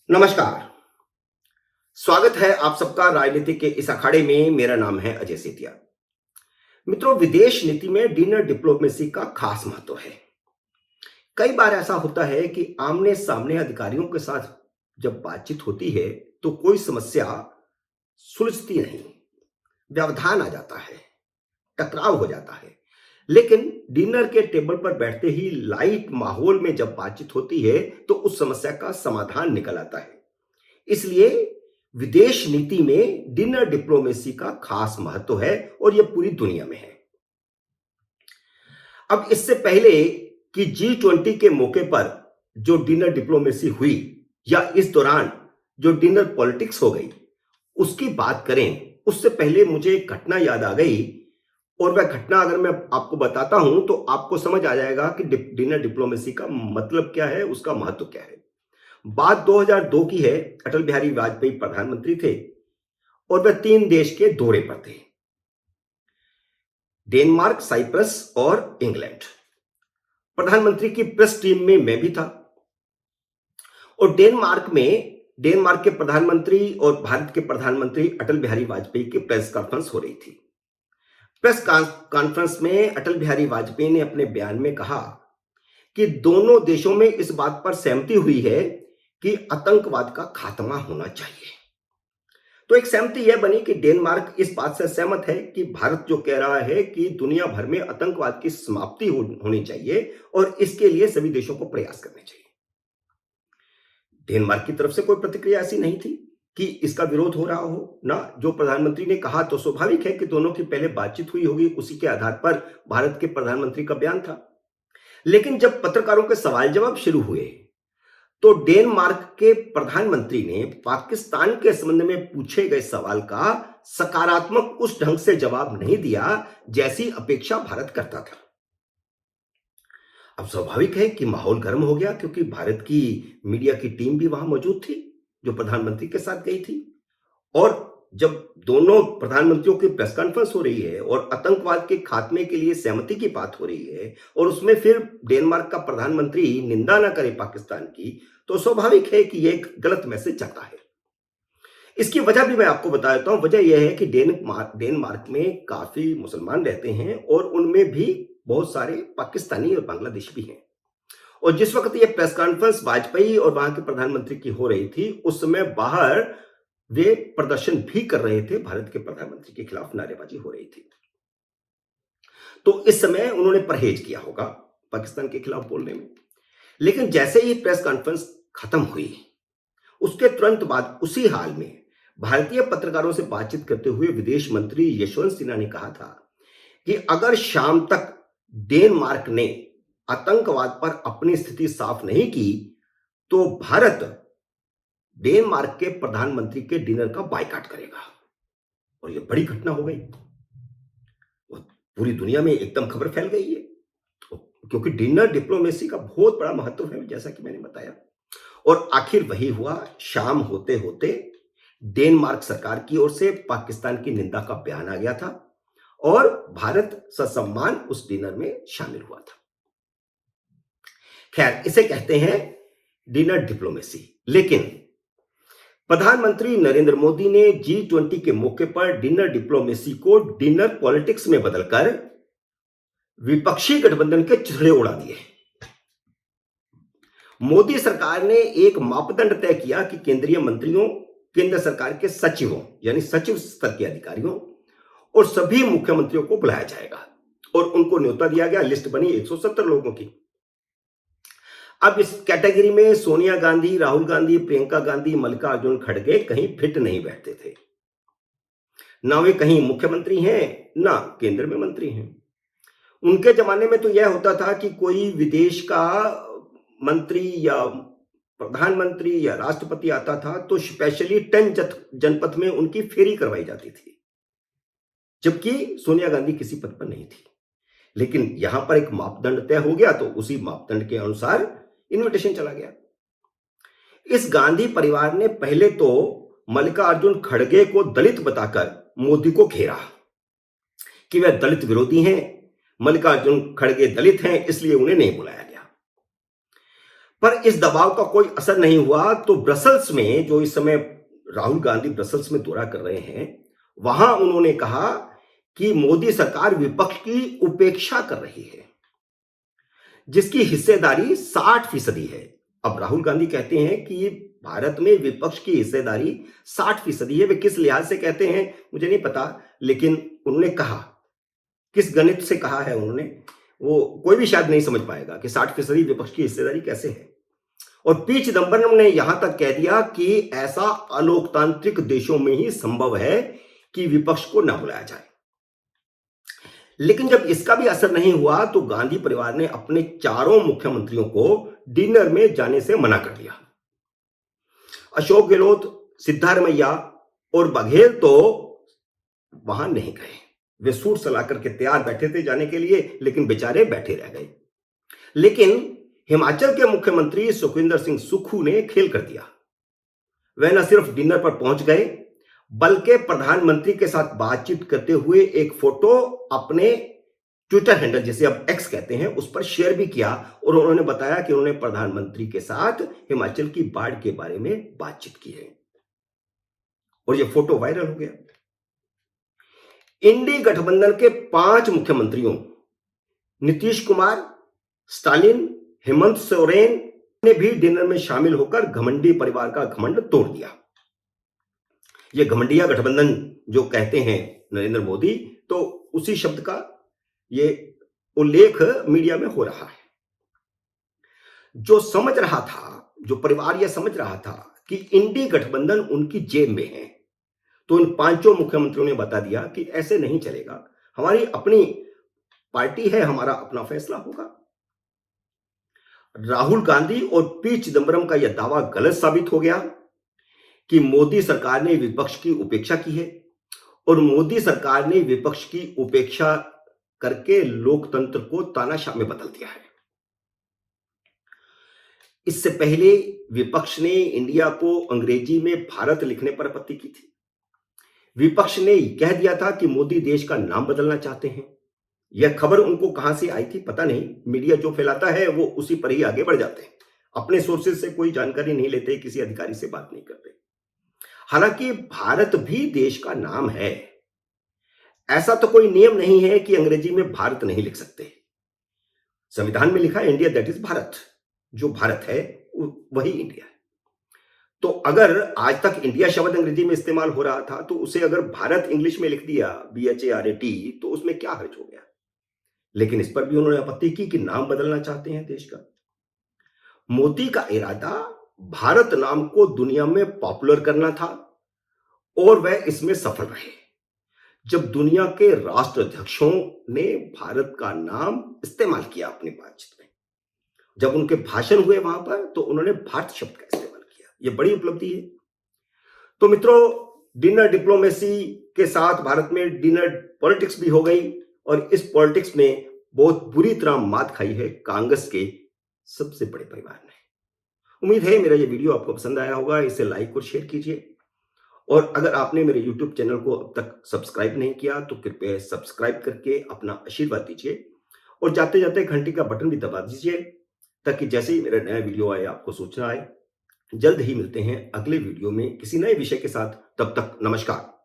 नमस्कार। स्वागत है आप सबका राजनीति के इस अखाड़े में। मेरा नाम है अजय सेतिया। मित्रों, विदेश नीति में डिनर डिप्लोमेसी का खास महत्व है। कई बार ऐसा होता है कि आमने सामने अधिकारियों के साथ जब बातचीत होती है तो कोई समस्या सुलझती नहीं, व्यवधान आ जाता है, टकराव हो जाता है। लेकिन डिनर के टेबल पर बैठते ही लाइट माहौल में जब बातचीत होती है तो उस समस्या का समाधान निकल आता है। इसलिए विदेश नीति में डिनर डिप्लोमेसी का खास महत्व है और यह पूरी दुनिया में है। अब इससे पहले कि G20 के मौके पर जो डिनर डिप्लोमेसी हुई या इस दौरान जो डिनर पॉलिटिक्स हो गई, उसकी बात करें, उससे पहले मुझे एक घटना याद आ गई। और वह घटना अगर मैं आपको बताता हूं तो आपको समझ आ जाएगा कि डिनर डिप्लोमेसी का मतलब क्या है, उसका महत्व क्या है। बात 2002 की है। अटल बिहारी वाजपेयी प्रधानमंत्री थे और वह 3 देश के दौरे पर थे, डेनमार्क, साइप्रस और इंग्लैंड। प्रधानमंत्री की प्रेस टीम में मैं भी था और डेनमार्क के प्रधानमंत्री और भारत के प्रधानमंत्री अटल बिहारी वाजपेयी की प्रेस कॉन्फ्रेंस हो रही थी। प्रेस कॉन्फ्रेंस में अटल बिहारी वाजपेयी ने अपने बयान में कहा कि दोनों देशों में इस बात पर सहमति हुई है कि आतंकवाद का खात्मा होना चाहिए। तो एक सहमति यह बनी कि डेनमार्क इस बात से सहमत है कि भारत जो कह रहा है कि दुनिया भर में आतंकवाद की समाप्ति होनी चाहिए और इसके लिए सभी देशों को प्रयास करने चाहिए। डेनमार्क की तरफ से कोई प्रतिक्रिया ऐसी नहीं थी कि इसका विरोध हो रहा हो ना। जो प्रधानमंत्री ने कहा तो स्वाभाविक है कि दोनों की पहले बातचीत हुई होगी, उसी के आधार पर भारत के प्रधानमंत्री का बयान था। लेकिन जब पत्रकारों के सवाल जवाब शुरू हुए तो डेनमार्क के प्रधानमंत्री ने पाकिस्तान के संबंध में पूछे गए सवाल का सकारात्मक उस ढंग से जवाब नहीं दिया जैसी अपेक्षा भारत करता था। अब स्वाभाविक है कि माहौल गर्म हो गया, क्योंकि भारत की मीडिया की टीम भी वहां मौजूद थी जो प्रधानमंत्री के साथ गई थी। और जब दोनों प्रधानमंत्रियों की प्रेस कॉन्फ्रेंस हो रही है और आतंकवाद के खात्मे के लिए सहमति की बात हो रही है और उसमें फिर डेनमार्क का प्रधानमंत्री निंदा ना करे पाकिस्तान की, तो स्वाभाविक है कि यह एक गलत मैसेज जाता है। इसकी वजह भी मैं आपको बता देता हूं। वजह यह है कि डेनमार्क में काफी मुसलमान रहते हैं और उनमें भी बहुत सारे पाकिस्तानी और बांग्लादेशी भी हैं। और जिस वक्त यह प्रेस कॉन्फ्रेंस वाजपेयी और वहां के प्रधानमंत्री की हो रही थी, उस समय बाहर वे प्रदर्शन भी कर रहे थे, भारत के प्रधानमंत्री के खिलाफ नारेबाजी हो रही थी। तो इस समय उन्होंने परहेज किया होगा पाकिस्तान के खिलाफ बोलने में। लेकिन जैसे ही प्रेस कॉन्फ्रेंस खत्म हुई, उसके तुरंत बाद उसी हाल में भारतीय पत्रकारों से बातचीत करते हुए विदेश मंत्री यशवंत सिन्हा ने कहा था कि अगर शाम तक डेनमार्क ने आतंकवाद पर अपनी स्थिति साफ नहीं की तो भारत डेनमार्क के प्रधानमंत्री के डिनर का बायकॉट करेगा। और यह बड़ी घटना हो गई और पूरी दुनिया में एकदम खबर फैल गई है, क्योंकि डिनर डिप्लोमेसी का बहुत बड़ा महत्व है, जैसा कि मैंने बताया। और आखिर वही हुआ। शाम होते होते डेनमार्क सरकार की ओर से पाकिस्तान की निंदा का बयान आ गया था और भारत ससम्मान उस डिनर में शामिल हुआ था। खैर, इसे कहते हैं डिनर डिप्लोमेसी। लेकिन प्रधानमंत्री नरेंद्र मोदी ने G20 के मौके पर डिनर डिप्लोमेसी को डिनर पॉलिटिक्स में बदलकर विपक्षी गठबंधन के चिथड़े उड़ा दिए। मोदी सरकार ने एक मापदंड तय किया कि केंद्रीय मंत्रियों, केंद्र सरकार के सचिवों यानी सचिव स्तर के अधिकारियों और सभी मुख्यमंत्रियों को बुलाया जाएगा और उनको न्योता दिया गया। लिस्ट बनी 170 लोगों की। अब इस कैटेगरी में सोनिया गांधी, राहुल गांधी, प्रियंका गांधी, मल्लिकार्जुन खड़गे कहीं फिट नहीं बैठते थे। ना वे कहीं मुख्यमंत्री हैं, ना केंद्र में मंत्री हैं। उनके जमाने में तो यह होता था कि कोई विदेश का मंत्री या प्रधानमंत्री या राष्ट्रपति आता था तो स्पेशली 10 जनपद में उनकी फेरी करवाई जाती थी, जबकि सोनिया गांधी किसी पद पर नहीं थी। लेकिन यहां पर एक मापदंड तय हो गया तो उसी मापदंड के अनुसार इनविटेशन चला गया। इस गांधी परिवार ने पहले तो मल्लिकार्जुन खड़गे को दलित बताकर मोदी को घेरा कि वह दलित विरोधी हैं, मल्लिकार्जुन खड़गे दलित हैं, इसलिए उन्हें नहीं बुलाया गया। पर इस दबाव का कोई असर नहीं हुआ, तो ब्रसल्स में जो इस समय राहुल गांधी ब्रसल्स में दौरा कर रहे हैं, वहां उन्होंने कहा कि मोदी सरकार विपक्ष की उपेक्षा कर रही है, जिसकी हिस्सेदारी 60% है। अब राहुल गांधी कहते हैं कि भारत में विपक्ष की हिस्सेदारी 60% है। वे किस लिहाज से कहते हैं मुझे नहीं पता, लेकिन उन्होंने कहा, किस गणित से कहा है उन्होंने, वो कोई भी शायद नहीं समझ पाएगा कि 60% विपक्ष की हिस्सेदारी कैसे है। और पी चिदंबरम ने यहां तक कह दिया कि ऐसा अलोकतांत्रिक देशों में ही संभव है कि विपक्ष को ना बुलाया जाए। लेकिन जब इसका भी असर नहीं हुआ, तो गांधी परिवार ने अपने चारों मुख्यमंत्रियों को डिनर में जाने से मना कर दिया। अशोक गहलोत, सिद्धारमैया और बघेल तो वहां नहीं गए। वे सूट सला करके तैयार बैठे थे जाने के लिए, लेकिन बेचारे बैठे रह गए। लेकिन हिमाचल के मुख्यमंत्री सुखविंदर सिंह सुक्खू ने खेल कर दिया। वे न सिर्फ डिनर पर पहुंच गए, बल्कि प्रधानमंत्री के साथ बातचीत करते हुए एक फोटो अपने ट्विटर हैंडल, जिसे अब एक्स कहते हैं, उस पर शेयर भी किया। और उन्होंने बताया कि उन्होंने प्रधानमंत्री के साथ हिमाचल की बाढ़ के बारे में बातचीत की है। और यह फोटो वायरल हो गया। इंडी गठबंधन के 5 मुख्यमंत्रियों नीतीश कुमार, स्टालिन, हेमंत सोरेन ने भी डिनर में शामिल होकर घमंडी परिवार का घमंड तोड़ दिया। यह घमंडिया गठबंधन जो कहते हैं नरेंद्र मोदी, तो उसी शब्द का यह उल्लेख मीडिया में हो रहा है। जो समझ रहा था, जो परिवार यह समझ रहा था कि इंडी गठबंधन उनकी जेब में है, तो इन 5 मुख्यमंत्रियों ने बता दिया कि ऐसे नहीं चलेगा, हमारी अपनी पार्टी है, हमारा अपना फैसला होगा। राहुल गांधी और पी चिदंबरम का यह दावा गलत साबित हो गया कि मोदी सरकार ने विपक्ष की उपेक्षा की है, और मोदी सरकार ने विपक्ष की उपेक्षा करके लोकतंत्र को तानाशाह में बदल दिया है। इससे पहले विपक्ष ने इंडिया को अंग्रेजी में भारत लिखने पर आपत्ति की थी। विपक्ष ने कह दिया था कि मोदी देश का नाम बदलना चाहते हैं। यह खबर उनको कहां से आई थी पता नहीं, मीडिया जो फैलाता है वो उसी पर ही आगे बढ़ जाते हैं, अपने सोर्सेज से कोई जानकारी नहीं लेते, किसी अधिकारी से बात नहीं करते। हालांकि भारत भी देश का नाम है, ऐसा तो कोई नियम नहीं है कि अंग्रेजी में भारत नहीं लिख सकते। संविधान में लिखा है इंडिया दैट इज भारत, जो भारत है वही इंडिया है। तो अगर आज तक इंडिया शब्द अंग्रेजी में इस्तेमाल हो रहा था, तो उसे अगर भारत इंग्लिश में लिख दिया BHARAT, तो उसमें क्या हर्ज हो गया। लेकिन इस पर भी उन्होंने आपत्ति की कि नाम बदलना चाहते हैं देश का। मोदी का इरादा भारत नाम को दुनिया में पॉपुलर करना था, और वह इसमें सफल रहे। जब दुनिया के राष्ट्राध्यक्षों ने भारत का नाम इस्तेमाल किया अपनी बातचीत में, जब उनके भाषण हुए वहां पर, तो उन्होंने भारत शब्द का इस्तेमाल किया। यह बड़ी उपलब्धि है। तो मित्रों, डिनर डिप्लोमेसी के साथ भारत में डिनर पॉलिटिक्स भी हो गई, और इस पॉलिटिक्स में बहुत बुरी तरह मात खाई है कांग्रेस के सबसे बड़े परिवार ने। उम्मीद है मेरा यह वीडियो आपको पसंद आया होगा। इसे लाइक और शेयर कीजिए, और अगर आपने मेरे YouTube चैनल को अब तक सब्सक्राइब नहीं किया, तो कृपया सब्सक्राइब करके अपना आशीर्वाद दीजिए, और जाते जाते घंटी का बटन भी दबा दीजिए, ताकि जैसे ही मेरा नया वीडियो आए आपको सूचना आए। जल्द ही मिलते हैं अगले वीडियो में किसी नए विषय के साथ। तब तक नमस्कार।